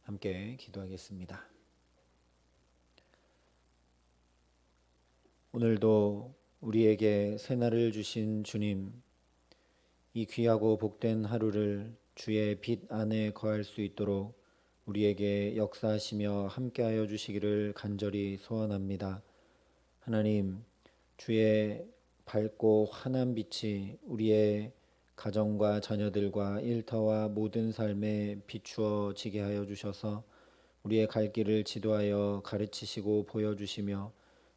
함께 기도하겠습니다. 오늘도 우리에게 새날을 주신 주님, 이 귀하고 복된 하루를 주의 빛 안에 거할 수 있도록 우리에게 역사하시며 함께하여 주시기를 간절히 소원합니다. 하나님, 주의 밝고 환한 빛이 우리의 가정과 자녀들과 일터와 모든 삶에 비추어지게 하여 주셔서 우리의 갈 길을 지도하여 가르치시고 보여주시며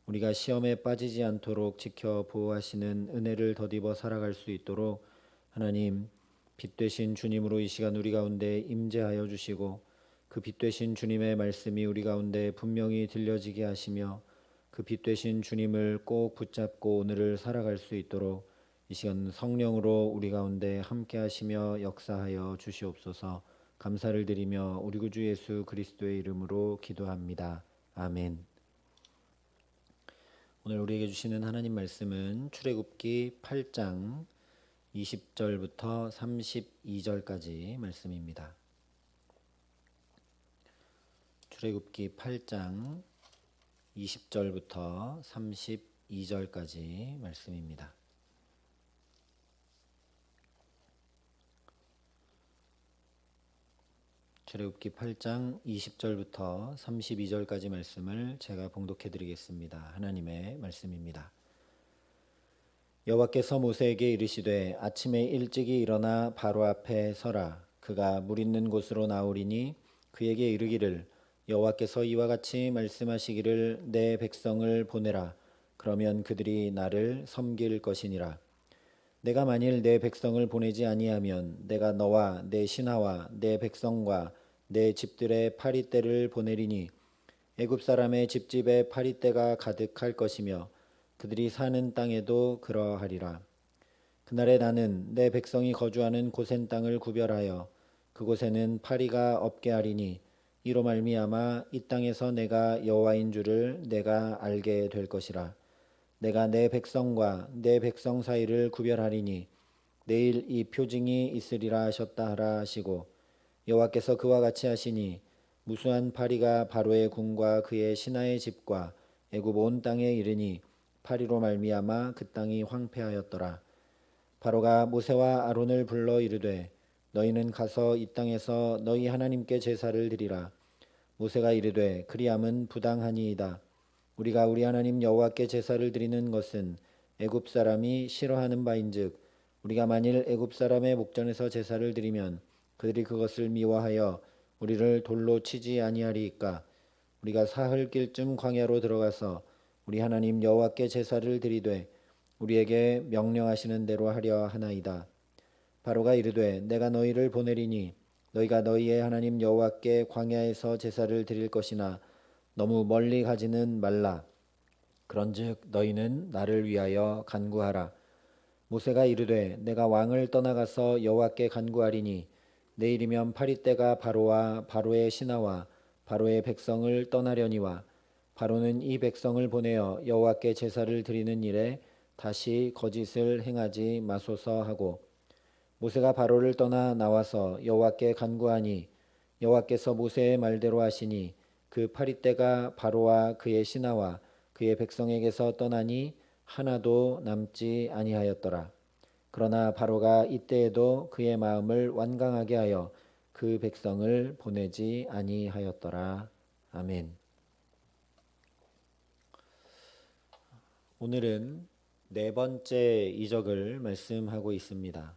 우리가 시험에 빠지지 않도록 지켜 보호하시는 은혜를 덧입어 살아갈 수 있도록 하나님, 빛 되신 주님으로 이 시간 우리 가운데 임재하여 주시고 그 빛 되신 주님의 말씀이 우리 가운데 분명히 들려지게 하시며 그 빛 되신 주님을 꼭 붙잡고 오늘을 살아갈 수 있도록 이 시간 성령으로 우리 가운데 함께 하시며 역사하여 주시옵소서. 감사를 드리며 우리 구주 예수 그리스도의 이름으로 기도합니다. 아멘. 오늘 우리에게 주시는 하나님 말씀은 출애굽기 8장 20절부터 32절까지 말씀입니다. 출애굽기 8장 20절부터 32절까지 말씀입니다. 출애굽기 8장 20절부터 32절까지 말씀을 제가 봉독해 드리겠습니다. 하나님의 말씀입니다. 여호와께서 모세에게 이르시되 아침에 일찍이 일어나 바로 앞에 서라. 그가 물 있는 곳으로 나오리니 그에게 이르기를 여호와께서 이와 같이 말씀하시기를 내 백성을 보내라. 그러면 그들이 나를 섬길 것이니라. 내가 만일 내 백성을 보내지 아니하면 내가 너와 내 신하와 내 백성과 내 집들의 파리떼를 보내리니 애굽 사람의 집집에 파리떼가 가득할 것이며 그들이 사는 땅에도 그러하리라. 그날에 나는 내 백성이 거주하는 고센 땅을 구별하여 그곳에는 파리가 없게 하리니 이로 말미암아 이 땅에서 내가 여호와인 줄을 내가 알게 될 것이라. 내가 내 백성과 내 백성 사이를 구별하리니 내일 이 표징이 있으리라 하셨다 하라 하시고 여호와께서 그와 같이 하시니 무수한 파리가 바로의 궁과 그의 신하의 집과 애굽 온 땅에 이르니 파리로 말미암아 그 땅이 황폐하였더라. 바로가 모세와 아론을 불러 이르되 너희는 가서 이 땅에서 너희 하나님께 제사를 드리라. 모세가 이르되 그리함은 부당하니이다. 우리가 우리 하나님 여호와께 제사를 드리는 것은 애굽 사람이 싫어하는 바인즉 우리가 만일 애굽 사람의 목전에서 제사를 드리면 그들이 그것을 미워하여 우리를 돌로 치지 아니하리이까. 우리가 사흘 길쯤 광야로 들어가서 우리 하나님 여호와께 제사를 드리되 우리에게 명령하시는 대로 하려 하나이다. 바로가 이르되 내가 너희를 보내리니 너희가 너희의 하나님 여호와께 광야에서 제사를 드릴 것이나 너무 멀리 가지는 말라. 그런즉 너희는 나를 위하여 간구하라. 모세가 이르되 내가 왕을 떠나가서 여호와께 간구하리니 내일이면 파리떼가 바로와 바로의 신하와 바로의 백성을 떠나려니와 바로는 이 백성을 보내어 여호와께 제사를 드리는 일에 다시 거짓을 행하지 마소서 하고 모세가 바로를 떠나 나와서 여호와께 간구하니 여호와께서 모세의 말대로 하시니 그 파리떼가 바로와 그의 신하와 그의 백성에게서 떠나니 하나도 남지 아니하였더라. 그러나 바로가 이때에도 그의 마음을 완강하게 하여 그 백성을 보내지 아니하였더라. 아멘. 오늘은 네 번째 이적을 말씀하고 있습니다.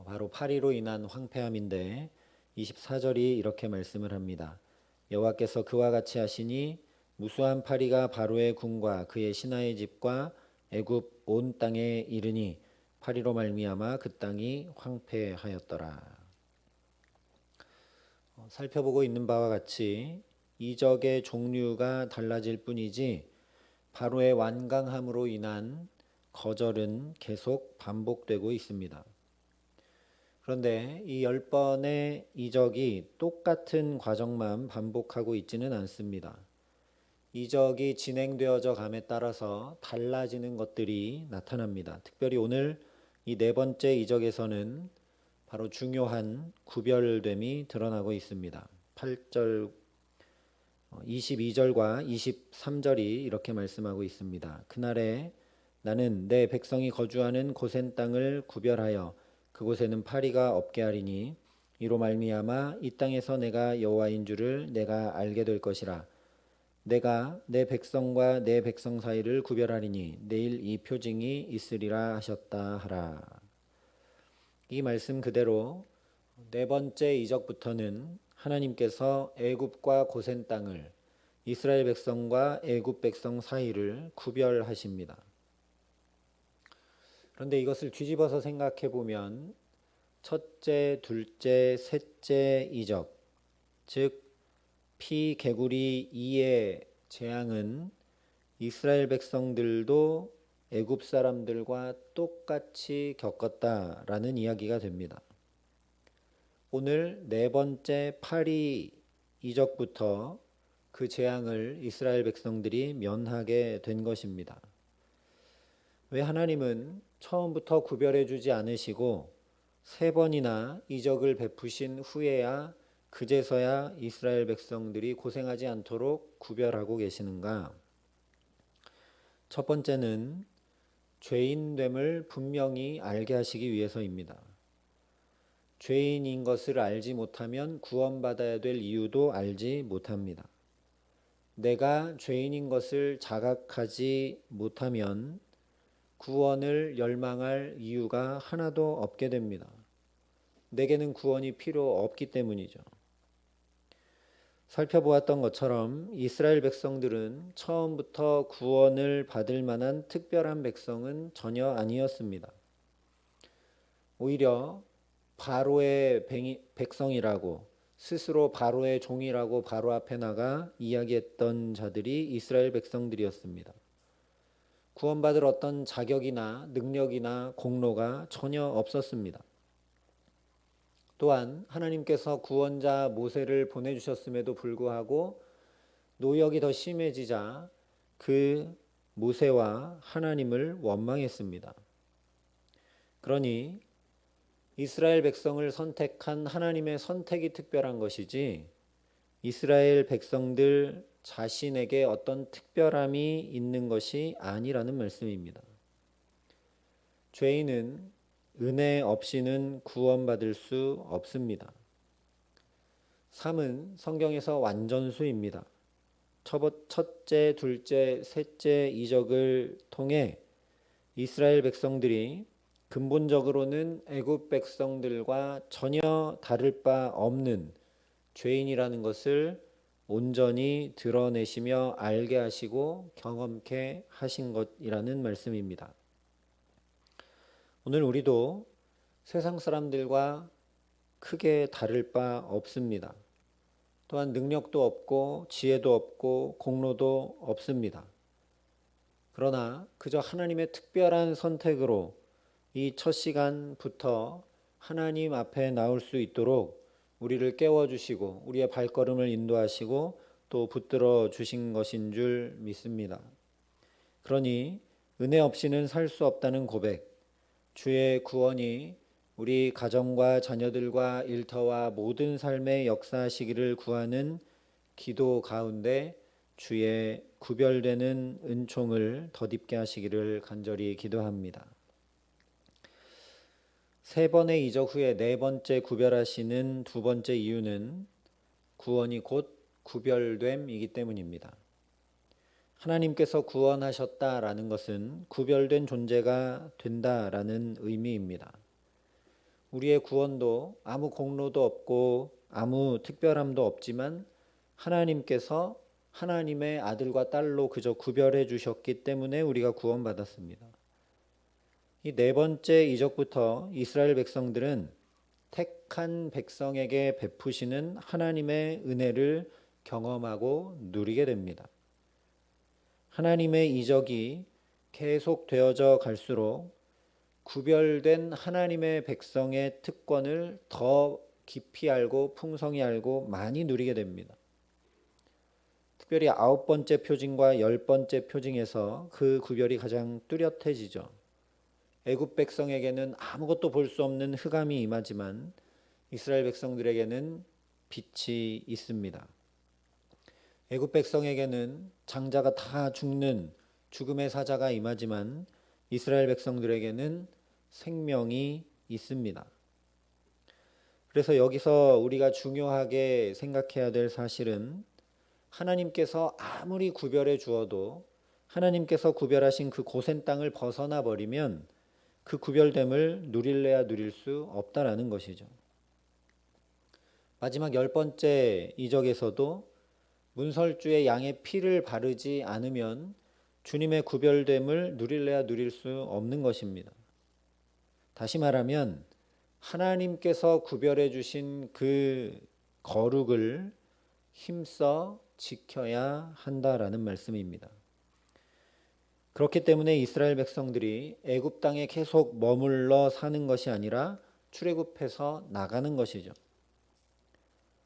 바로 파리로 인한 황폐함인데 24절이 이렇게 말씀을 합니다. 여호와께서 그와 같이 하시니 무수한 파리가 바로의 궁과 그의 신하의 집과 애굽 온 땅에 이르니 파리로 말미암아 그 땅이 황폐하였더라. 살펴보고 있는 바와 같이 이적의 종류가 달라질 뿐이지 바로의 완강함으로 인한 거절은 계속 반복되고 있습니다. 그런데 이 10번의 이적이 똑같은 과정만 반복하고 있지는 않습니다. 이적이 진행되어져 감에 따라서 달라지는 것들이 나타납니다. 특별히 오늘 이 네 번째 이적에서는 바로 중요한 구별됨이 드러나고 있습니다. 8절 22절과 23절이 이렇게 말씀하고 있습니다. 그날에 나는 내 백성이 거주하는 고센 땅을 구별하여 그곳에는 파리가 없게 하리니 이로 말미암아 이 땅에서 내가 여호와인 줄을 내가 알게 될 것이라. 내가 내 백성과 내 백성 사이를 구별하리니 내일 이 표징이 있으리라 하셨다 하라. 이 말씀 그대로 네 번째 이적부터는 하나님께서 애굽과 고센 땅을 이스라엘 백성과 애굽 백성 사이를 구별하십니다. 그런데 이것을 뒤집어서 생각해 보면 첫째, 둘째, 셋째 이적, 즉 피개구리 2의 재앙은 이스라엘 백성들도 애굽 사람들과 똑같이 겪었다라는 이야기가 됩니다. 오늘 네 번째 파리 이적부터 그 재앙을 이스라엘 백성들이 면하게 된 것입니다. 왜 하나님은 처음부터 구별해 주지 않으시고 세 번이나 이적을 베푸신 후에야 그제서야 이스라엘 백성들이 고생하지 않도록 구별하고 계시는가? 첫 번째는 죄인됨을 분명히 알게 하시기 위해서입니다. 죄인인 것을 알지 못하면 구원받아야 될 이유도 알지 못합니다. 내가 죄인인 것을 자각하지 못하면 구원을 열망할 이유가 하나도 없게 됩니다. 내게는 구원이 필요 없기 때문이죠. 살펴보았던 것처럼 이스라엘 백성들은 처음부터 구원을 받을 만한 특별한 백성은 전혀 아니었습니다. 오히려 바로의 백성이라고 스스로 바로의 종이라고 바로 앞에 나가 이야기했던 자들이 이스라엘 백성들이었습니다. 구원받을 어떤 자격이나 능력이나 공로가 전혀 없었습니다. 또한 하나님께서 구원자 모세를 보내주셨음에도 불구하고 노역이 더 심해지자 그 모세와 하나님을 원망했습니다. 그러니 이스라엘 백성을 선택한 하나님의 선택이 특별한 것이지 이스라엘 백성들 자신에게 어떤 특별함이 있는 것이 아니라는 말씀입니다. 죄인은 은혜 없이는 구원받을 수 없습니다. 3은 성경에서 완전수입니다. 첫째, 둘째, 셋째 이적을 통해 이스라엘 백성들이 근본적으로는 애굽 백성들과 전혀 다를 바 없는 죄인이라는 것을 온전히 드러내시며 알게 하시고 경험케 하신 것이라는 말씀입니다. 오늘 우리도 세상 사람들과 크게 다를 바 없습니다. 또한 능력도 없고 지혜도 없고 공로도 없습니다. 그러나 그저 하나님의 특별한 선택으로 이 첫 시간부터 하나님 앞에 나올 수 있도록 우리를 깨워주시고 우리의 발걸음을 인도하시고 또 붙들어 주신 것인 줄 믿습니다. 그러니 은혜 없이는 살 수 없다는 고백, 주의 구원이 우리 가정과 자녀들과 일터와 모든 삶에 역사하시기를 구하는 기도 가운데 주의 구별되는 은총을 덧입게 하시기를 간절히 기도합니다. 세 번의 이적 후에 네 번째 구별하시는 두 번째 이유는 구원이 곧 구별됨이기 때문입니다. 하나님께서 구원하셨다라는 것은 구별된 존재가 된다라는 의미입니다. 우리의 구원도 아무 공로도 없고 아무 특별함도 없지만 하나님께서 하나님의 아들과 딸로 그저 구별해 주셨기 때문에 우리가 구원받았습니다. 이 네 번째 이적부터 이스라엘 백성들은 택한 백성에게 베푸시는 하나님의 은혜를 경험하고 누리게 됩니다. 하나님의 이적이 계속 되어져 갈수록 구별된 하나님의 백성의 특권을 더 깊이 알고 풍성히 알고 많이 누리게 됩니다. 특별히 9번째 표징과 10번째 표징에서 그 구별이 가장 뚜렷해지죠. 애굽 백성에게는 아무것도 볼 수 없는 흑암이 임하지만 이스라엘 백성들에게는 빛이 있습니다. 애굽 백성에게는 장자가 다 죽는 죽음의 사자가 임하지만 이스라엘 백성들에게는 생명이 있습니다. 그래서 여기서 우리가 중요하게 생각해야 될 사실은 하나님께서 아무리 구별해 주어도 하나님께서 구별하신 그 고센 땅을 벗어나 버리면 그 구별됨을 누릴래야 누릴 수 없다라는 것이죠. 마지막 10번째 이적에서도 문설주에 양의 피를 바르지 않으면 주님의 구별됨을 누릴래야 누릴 수 없는 것입니다. 다시 말하면 하나님께서 구별해 주신 그 거룩을 힘써 지켜야 한다라는 말씀입니다. 그렇기 때문에 이스라엘 백성들이 애굽 땅에 계속 머물러 사는 것이 아니라 출애굽해서 나가는 것이죠.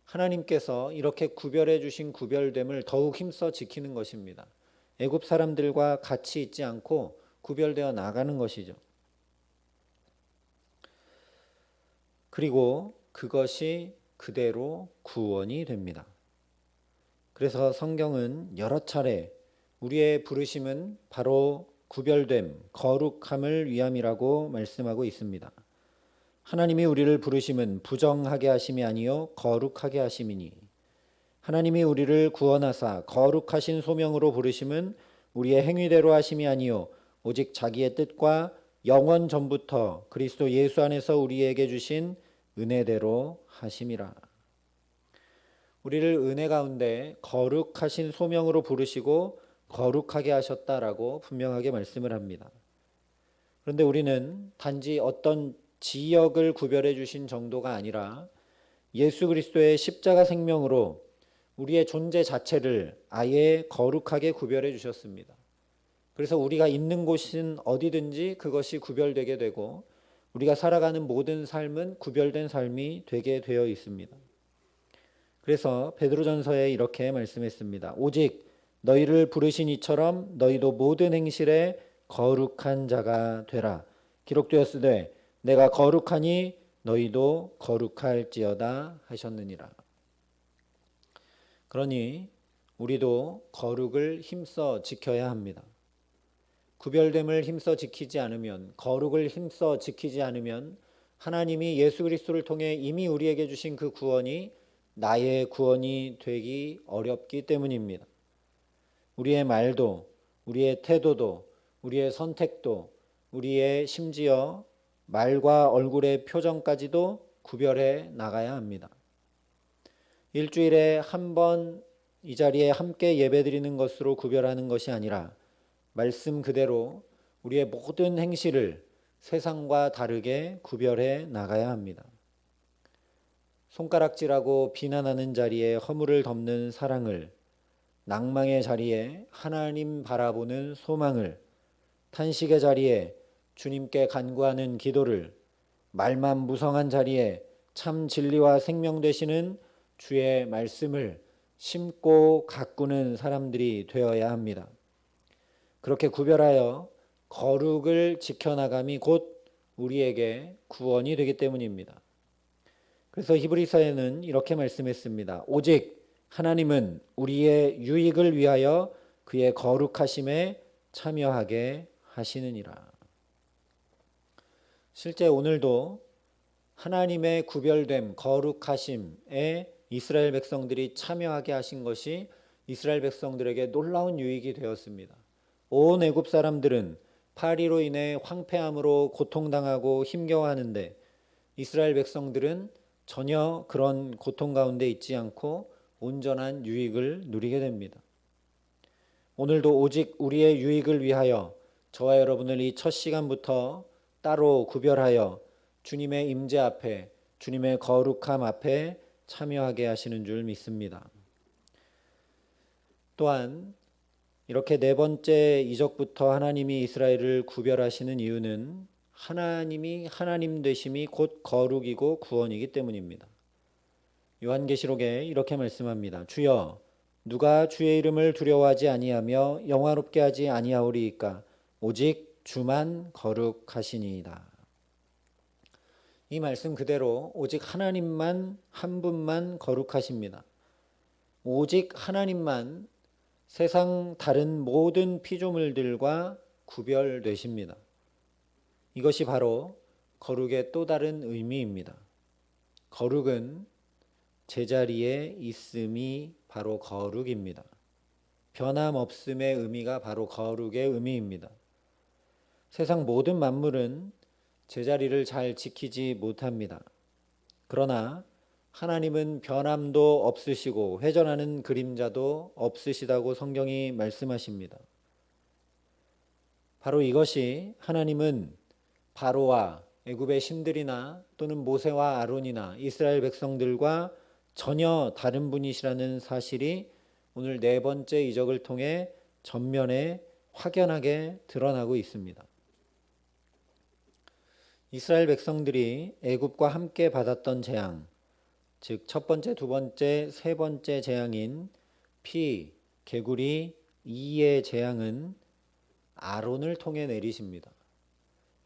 하나님께서 이렇게 구별해 주신 구별됨을 더욱 힘써 지키는 것입니다. 애굽 사람들과 같이 있지 않고 구별되어 나가는 것이죠. 그리고 그것이 그대로 구원이 됩니다. 그래서 성경은 여러 차례 우리의 부르심은 바로 구별됨, 거룩함을 위함이라고 말씀하고 있습니다. 하나님이 우리를 부르심은 부정하게 하심이 아니요 거룩하게 하심이니, 하나님이 우리를 구원하사 거룩하신 소명으로 부르심은 우리의 행위대로 하심이 아니요 오직 자기의 뜻과 영원 전부터 그리스도 예수 안에서 우리에게 주신 은혜대로 하심이라. 우리를 은혜 가운데 거룩하신 소명으로 부르시고 거룩하게 하셨다라고 분명하게 말씀을 합니다. 그런데 우리는 단지 어떤 지역을 구별해 주신 정도가 아니라 예수 그리스도의 십자가 생명으로 우리의 존재 자체를 아예 거룩하게 구별해 주셨습니다. 그래서 우리가 있는 곳은 어디든지 그것이 구별되게 되고 우리가 살아가는 모든 삶은 구별된 삶이 되게 되어 있습니다. 그래서 베드로전서에 이렇게 말씀했습니다. 오직 너희를 부르신 이처럼 너희도 모든 행실에 거룩한 자가 되라. 기록되었으되 내가 거룩하니 너희도 거룩할지어다 하셨느니라. 그러니 우리도 거룩을 힘써 지켜야 합니다. 구별됨을 힘써 지키지 않으면, 거룩을 힘써 지키지 않으면 하나님이 예수 그리스도를 통해 이미 우리에게 주신 그 구원이 나의 구원이 되기 어렵기 때문입니다. 우리의 말도, 우리의 태도도, 우리의 선택도, 우리의 심지어 말과 얼굴의 표정까지도 구별해 나가야 합니다. 일주일에 한 번 이 자리에 함께 예배드리는 것으로 구별하는 것이 아니라 말씀 그대로 우리의 모든 행실을 세상과 다르게 구별해 나가야 합니다. 손가락질하고 비난하는 자리에 허물을 덮는 사랑을, 낭망의 자리에 하나님 바라보는 소망을, 탄식의 자리에 주님께 간구하는 기도를, 말만 무성한 자리에 참 진리와 생명 되시는 주의 말씀을 심고 가꾸는 사람들이 되어야 합니다. 그렇게 구별하여 거룩을 지켜나감이 곧 우리에게 구원이 되기 때문입니다. 그래서 히브리서에는 이렇게 말씀했습니다. 오직 하나님은 우리의 유익을 위하여 그의 거룩하심에 참여하게 하시느니라. 실제 오늘도 하나님의 구별됨, 거룩하심에 이스라엘 백성들이 참여하게 하신 것이 이스라엘 백성들에게 놀라운 유익이 되었습니다. 온 애굽 사람들은 파리로 인해 황폐함으로 고통당하고 힘겨워하는데 이스라엘 백성들은 전혀 그런 고통 가운데 있지 않고 온전한 유익을 누리게 됩니다. 오늘도 오직 우리의 유익을 위하여 저와 여러분을 이 첫 시간부터 따로 구별하여 주님의 임재 앞에, 주님의 거룩함 앞에 참여하게 하시는 줄 믿습니다. 또한 이렇게 네 번째 이적부터 하나님이 이스라엘을 구별하시는 이유는 하나님이 하나님 되심이 곧 거룩이고 구원이기 때문입니다. 요한계시록에 이렇게 말씀합니다. 주여, 누가 주의 이름을 두려워하지 아니하며 영화롭게 하지 아니하오리이까 오직 주만 거룩하시니이다. 이 말씀 그대로 오직 하나님만 한 분만 거룩하십니다. 오직 하나님만 세상 다른 모든 피조물들과 구별되십니다. 이것이 바로 거룩의 또 다른 의미입니다. 거룩은 제자리에 있음이 바로 거룩입니다. 변함없음의 의미가 바로 거룩의 의미입니다. 세상 모든 만물은 제자리를 잘 지키지 못합니다. 그러나 하나님은 변함도 없으시고 회전하는 그림자도 없으시다고 성경이 말씀하십니다. 바로 이것이 하나님은 바로와 애굽의 신들이나 또는 모세와 아론이나 이스라엘 백성들과 전혀 다른 분이시라는 사실이 오늘 네 번째 이적을 통해 전면에 확연하게 드러나고 있습니다. 이스라엘 백성들이 애굽과 함께 받았던 재앙, 즉 첫 번째, 두 번째, 세 번째 재앙인 피, 개구리, 이의 재앙은 아론을 통해 내리십니다.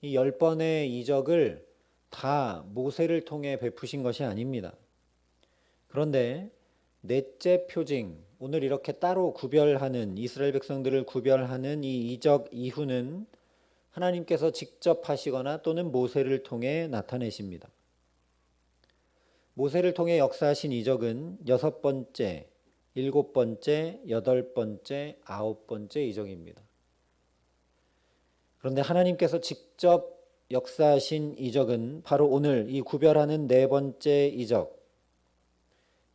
이 10번의 이적을 다 모세를 통해 베푸신 것이 아닙니다. 그런데 넷째 표징, 오늘 이렇게 따로 구별하는, 이스라엘 백성들을 구별하는 이 이적 이후는 하나님께서 직접 하시거나 또는 모세를 통해 나타내십니다. 모세를 통해 역사하신 이적은 6번째, 7번째, 8번째, 9번째 이적입니다. 그런데 하나님께서 직접 역사하신 이적은 바로 오늘 이 구별하는 네 번째 이적,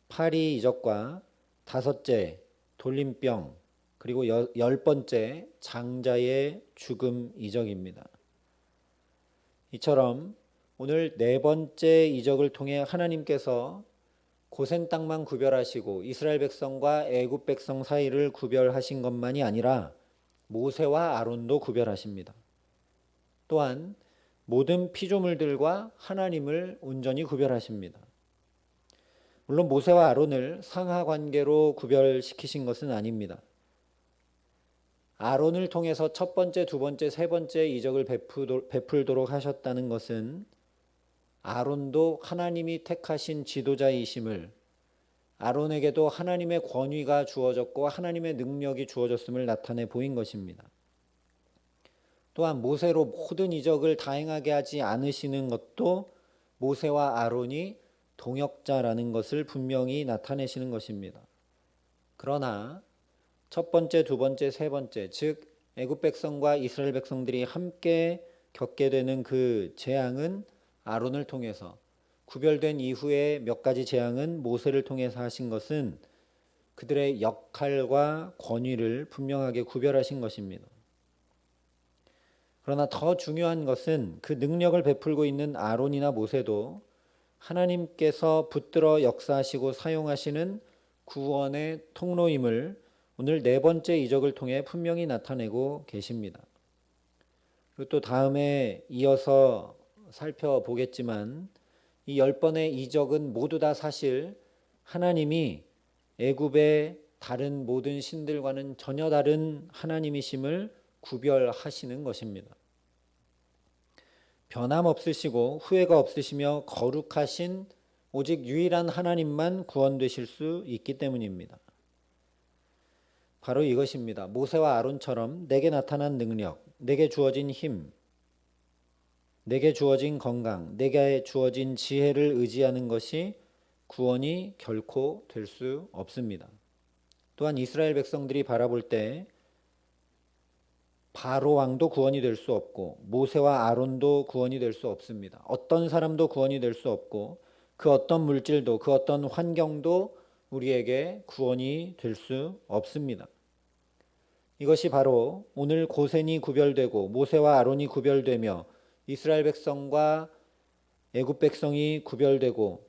파리 이적과 다섯째 돌림병, 그리고 10번째 장자의 죽음 이적입니다. 이처럼 오늘 네 번째 이적을 통해 하나님께서 고센 땅만 구별하시고 이스라엘 백성과 애굽 백성 사이를 구별하신 것만이 아니라 모세와 아론도 구별하십니다. 또한 모든 피조물들과 하나님을 온전히 구별하십니다. 물론 모세와 아론을 상하 관계로 구별시키신 것은 아닙니다. 아론을 통해서 첫 번째, 두 번째, 세 번째 이적을 베풀도록 하셨다는 것은 아론도 하나님이 택하신 지도자이심을, 아론에게도 하나님의 권위가 주어졌고 하나님의 능력이 주어졌음을 나타내 보인 것입니다. 또한 모세로 모든 이적을 다행하게 하지 않으시는 것도 모세와 아론이 동역자라는 것을 분명히 나타내시는 것입니다. 그러나 첫 번째, 두 번째, 세 번째, 즉 애굽 백성과 이스라엘 백성들이 함께 겪게 되는 그 재앙은 아론을 통해서, 구별된 이후에 몇 가지 재앙은 모세를 통해서 하신 것은 그들의 역할과 권위를 분명하게 구별하신 것입니다. 그러나 더 중요한 것은 그 능력을 베풀고 있는 아론이나 모세도 하나님께서 붙들어 역사하시고 사용하시는 구원의 통로임을 오늘 네 번째 이적을 통해 분명히 나타내고 계십니다. 그리고 또 다음에 이어서 살펴보겠지만 이 10번의 이적은 모두 다 사실 하나님이 애굽의 다른 모든 신들과는 전혀 다른 하나님이심을 구별하시는 것입니다. 변함없으시고 후회가 없으시며 거룩하신 오직 유일한 하나님만 구원되실 수 있기 때문입니다. 바로 이것입니다. 모세와 아론처럼 내게 나타난 능력, 내게 주어진 힘, 내게 주어진 건강, 내게 주어진 지혜를 의지하는 것이 구원이 결코 될 수 없습니다. 또한 이스라엘 백성들이 바라볼 때 바로 왕도 구원이 될 수 없고 모세와 아론도 구원이 될 수 없습니다. 어떤 사람도 구원이 될 수 없고 그 어떤 물질도 그 어떤 환경도 우리에게 구원이 될 수 없습니다. 이것이 바로 오늘 고센이 구별되고 모세와 아론이 구별되며 이스라엘 백성과 애굽 백성이 구별되고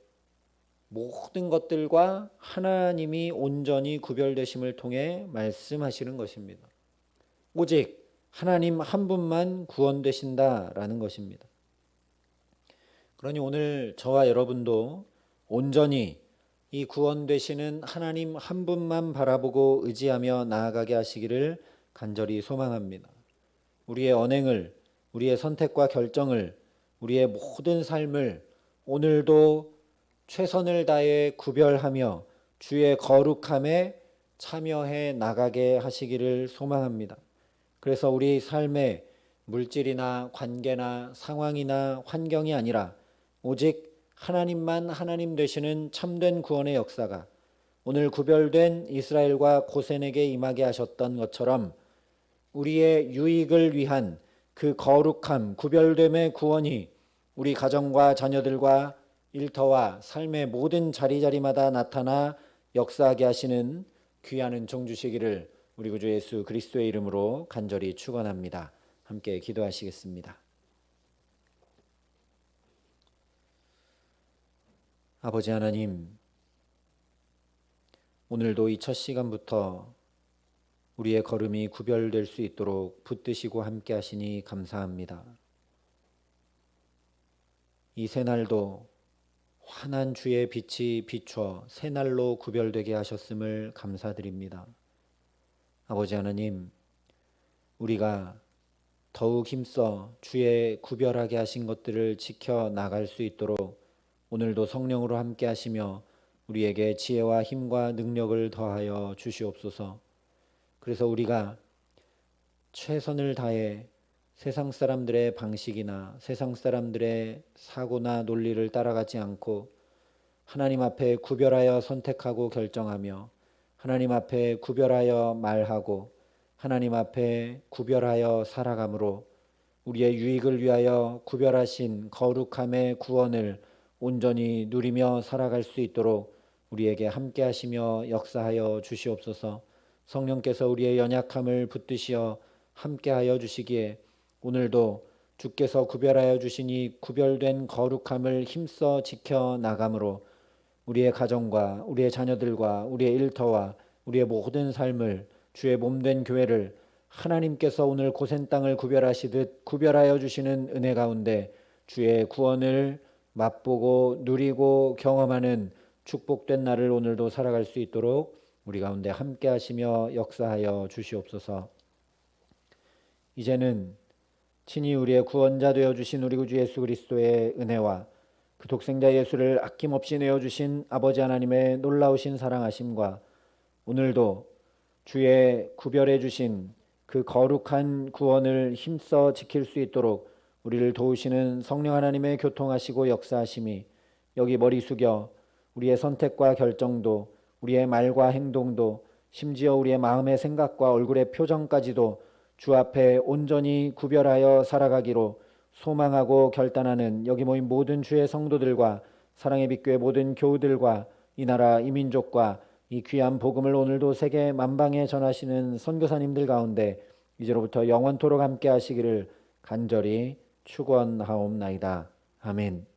모든 것들과 하나님이 온전히 구별되심을 통해 말씀하시는 것입니다. 오직 하나님 한 분만 구원되신다라는 것입니다. 그러니 오늘 저와 여러분도 온전히 이 구원되시는 하나님 한 분만 바라보고 의지하며 나아가게 하시기를 간절히 소망합니다. 우리의 언행을, 우리의 선택과 결정을, 우리의 모든 삶을 오늘도 최선을 다해 구별하며 주의 거룩함에 참여해 나가게 하시기를 소망합니다. 그래서 우리 삶의 물질이나 관계나 상황이나 환경이 아니라 오직 하나님만 하나님 되시는 참된 구원의 역사가 오늘 구별된 이스라엘과 고센에게 임하게 하셨던 것처럼 우리의 유익을 위한 그 거룩함, 구별됨의 구원이 우리 가정과 자녀들과 일터와 삶의 모든 자리자리마다 나타나 역사하게 하시는 귀한 은총 주시기를 우리 구주 예수 그리스도의 이름으로 간절히 축원합니다. 함께 기도하시겠습니다. 아버지 하나님, 오늘도 이 첫 시간부터 우리의 걸음이 구별될 수 있도록 붙드시고 함께 하시니 감사합니다. 이 새날도 환한 주의 빛이 비춰 새날로 구별되게 하셨음을 감사드립니다. 아버지 하나님, 우리가 더욱 힘써 주의 구별하게 하신 것들을 지켜 나갈 수 있도록 오늘도 성령으로 함께 하시며 우리에게 지혜와 힘과 능력을 더하여 주시옵소서. 그래서 우리가 최선을 다해 세상 사람들의 방식이나 세상 사람들의 사고나 논리를 따라가지 않고 하나님 앞에 구별하여 선택하고 결정하며 하나님 앞에 구별하여 말하고 하나님 앞에 구별하여 살아가므로 우리의 유익을 위하여 구별하신 거룩함의 구원을 온전히 누리며 살아갈 수 있도록 우리에게 함께 하시며 역사하여 주시옵소서. 성령께서 우리의 연약함을 붙드시어 함께하여 주시기에 오늘도 주께서 구별하여 주시니 구별된 거룩함을 힘써 지켜 나감으로 우리의 가정과 우리의 자녀들과 우리의 일터와 우리의 모든 삶을 주의 몸된 교회를 하나님께서 오늘 고센 땅을 구별하시듯 구별하여 주시는 은혜 가운데 주의 구원을 맛보고 누리고 경험하는 축복된 날을 오늘도 살아갈 수 있도록 우리 가운데 함께 하시며 역사하여 주시옵소서. 이제는 친히 우리의 구원자 되어 주신 우리 구주 예수 그리스도의 은혜와 그 독생자 예수를 아낌없이 내어주신 아버지 하나님의 놀라우신 사랑하심과 오늘도 주의 구별해 주신 그 거룩한 구원을 힘써 지킬 수 있도록 우리를 도우시는 성령 하나님의 교통하시고 역사하심이 여기 머리 숙여 우리의 선택과 결정도 우리의 말과 행동도 심지어 우리의 마음의 생각과 얼굴의 표정까지도 주 앞에 온전히 구별하여 살아가기로 소망하고 결단하는 여기 모인 모든 주의 성도들과 사랑의 빛교회 모든 교우들과 이 나라 이 민족과 이 귀한 복음을 오늘도 세계 만방에 전하시는 선교사님들 가운데 이제로부터 영원토록 함께 하시기를 간절히 축원하옵나이다. 아멘.